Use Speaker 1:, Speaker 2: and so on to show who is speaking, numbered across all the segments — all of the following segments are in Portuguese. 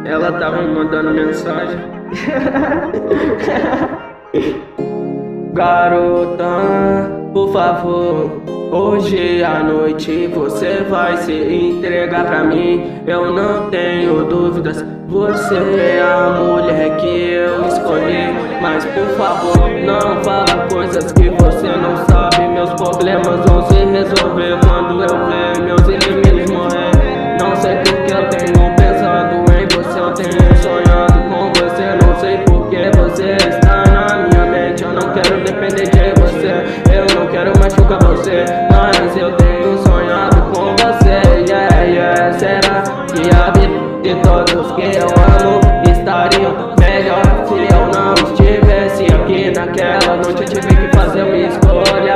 Speaker 1: Ela tava me mandando mensagem. Garota, por favor, hoje à noite você vai se entregar pra mim. Eu não tenho dúvidas, você é a mulher que eu escolhi. Mas por favor, não fala coisas que você não sabe. Meus problemas vão se resolver quando eu ver meus inimigos morrer. Não sei porque eu tenho pensado em você, eu tenho sonhado com você. Não sei porque você está na minha mente. Eu não quero depender de você, eu não quero machucar você, mas eu tenho sonhado com você. Yeah, yeah. Será que a vida de todos que eu amo estariam melhor se eu não estivesse aqui naquela noite? Eu tive que fazer uma escolha.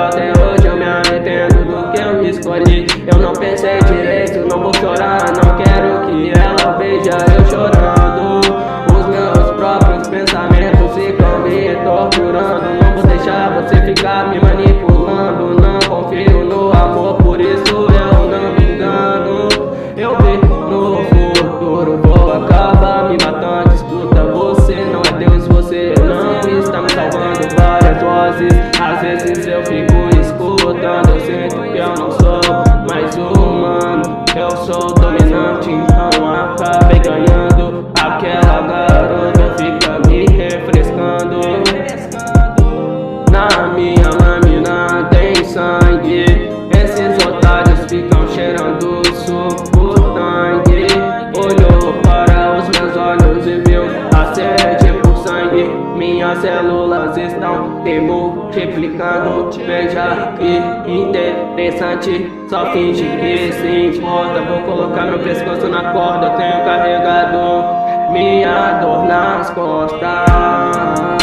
Speaker 1: Até hoje eu me arrependo do que eu me escolhi. Eu não pensei direito, não vou chorar. Não quero que ela veja eu chorando. Os meus próprios pensamentos ficam me torturando. Não vou deixar você ficar me manipulando. Não confio no amor, por isso eu não me engano. Eu vi no futuro, vou acabar me matando. Escuta, você não é Deus, você não está me salvando. Várias vozes, às vezes eu fico escutando. Eu sinto que eu não sou mais humano, eu sou dominante, então acabei ganhando. Aquela garota fica me refrescando. Na minha lâmina tem sangue, esses otários ficam cheirando suco tangue. Olhou para os meus olhos e viu a sede por sangue. Minhas células estão se multiplicando. Veja que interessante, só finge que se importa. Vou colocar meu pescoço na corda, eu tenho carregador minha dor nas costas.